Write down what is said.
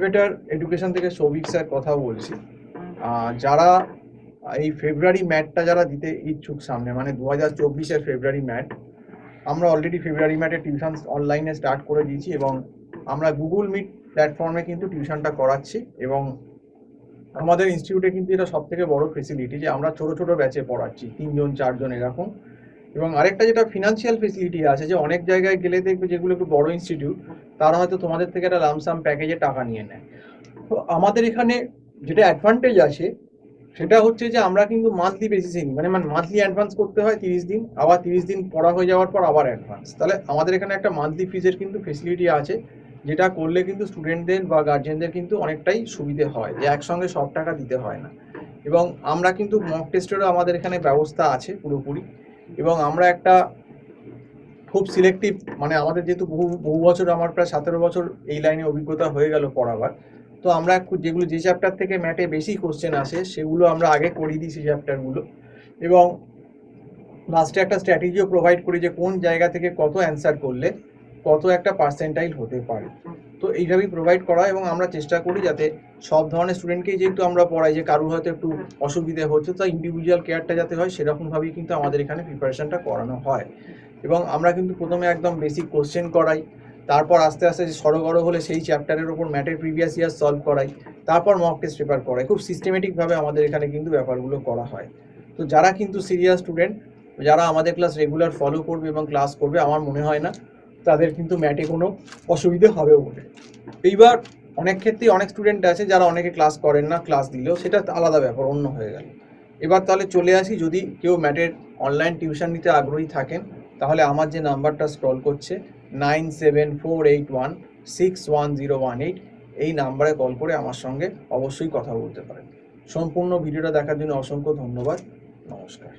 Elevator education থেকে Souvik sir কথা বলছি। যারা এই ফেব্রুয়ারি ম্যাটটা যারা দিতে ইচ্ছুক সামনে, মানে 2024-এর ফেব্রুয়ারি ম্যাট, আমরা অলরেডি ফেব্রুয়ারি ম্যাটে টিউশন অনলাইনে স্টার্ট করে দিয়েছি এবং আমরা গুগল মিট প্ল্যাটফর্মে কিন্তু টিউশনটা করাচ্ছি। এবং আমাদের ইনস্টিটিউটে কিন্তু এটা সব থেকে বড় ফেসিলিটি যে আমরা ছোট ছোট ব্যাচে পড়াচ্ছি, 3 জন 4 জন এরকম। এবং আরেকটা যেটা ফিনান্সিয়াল ফেসিলিটি আছে, যে অনেক জায়গায় গেলে দেখবে যেগুলো একটু বড় ইনস্টিটিউট, তারা হয়তো তোমাদের থেকে একটা লামসাম প্যাকেজে টাকা নিয়ে নেয়। তো আমাদের এখানে যেটা অ্যাডভান্টেজ আছে সেটা হচ্ছে যে আমরা কিন্তু মান্থলি বেসিসে নিই, মানে মান্থলি অ্যাডভান্স করতে হয় 30 দিন, আবার 30 দিন পড়া হয়ে যাওয়ার পর আবার অ্যাডভান্স। তাহলে আমাদের এখানে একটা মান্থলি ফিজের কিন্তু ফেসিলিটি আছে, যেটা করলে কিন্তু স্টুডেন্টদের বা গার্জেনদের কিন্তু অনেকটাই সুবিধে হয়, যে একসঙ্গে সব টাকা দিতে হয় না। এবং আমরা কিন্তু মক টেস্টেরও আমাদের এখানে ব্যবস্থা আছে পুরোপুরি। এবং আমরা একটা খুব সিলেক্টিভ, মানে আমাদের যেহেতু বহু বছর, আমার প্রায় 17 বছর এই লাইনে অভিজ্ঞতা হয়ে গেল পড়াবার, তো আমরা যেগুলো যে চ্যাপ্টার থেকে ম্যাটে বেশি কোশ্চেন আসে সেগুলো আমরা আগে করিয়ে দিই সেই চ্যাপ্টারগুলো। এবং লাস্টে একটা স্ট্র্যাটেজিও প্রোভাইড করি যে কোন জায়গা থেকে কত অ্যান্সার করলে কত একটা পার্সেন্টাইল হতে পারে। তো এইভাবেই প্রোভাইড করা, এবং আমরা চেষ্টা করি যাতে সব ধরনের স্টুডেন্টকেই যেহেতু আমরা পড়াই, যে কারোর হয়তো একটু অসুবিধে হচ্ছে, তো ইন্ডিভিজুয়াল কেয়ারটা যাতে হয় সেরকমভাবেই কিন্তু আমাদের এখানে প্রিপারেশনটা করানো হয়। এবং আমরা কিন্তু প্রথমে একদম বেসিক কোশ্চেন করাই, তারপর আস্তে আস্তে যে সরগড় হলে সেই চ্যাপ্টারের ওপর ম্যাটের প্রিভিয়াস ইয়ার সলভ করাই, তারপর মক টেস্ট পেপার করাই। খুব সিস্টেমেটিকভাবে আমাদের এখানে কিন্তু ব্যাপারগুলো করা হয়। তো যারা কিন্তু সিরিয়াস স্টুডেন্ট, যারা আমাদের ক্লাস রেগুলার ফলো করবে এবং ক্লাস করবে, আমার মনে হয় না তাদের কিন্তু ম্যাটে কোনো অসুবিধে হবে বলে। এইবার অনেক ক্ষেত্রেই অনেক স্টুডেন্ট আছে যারা অনেকে ক্লাস করেন না, ক্লাস দিলেও সেটা আলাদা ব্যাপার, অন্য হয়ে গেল। এবার তাহলে চলে আসি, যদি কেউ ম্যাটের অনলাইন টিউশন নিতে আগ্রহী থাকেন, তাহলে আমার যে নাম্বারটা স্ক্রল করছে 9748161018, এই নাম্বারে কল করে আমার সঙ্গে অবশ্যই কথা বলতে পারেন। সম্পূর্ণ ভিডিওটা দেখার জন্য অসংখ্য ধন্যবাদ। নমস্কার।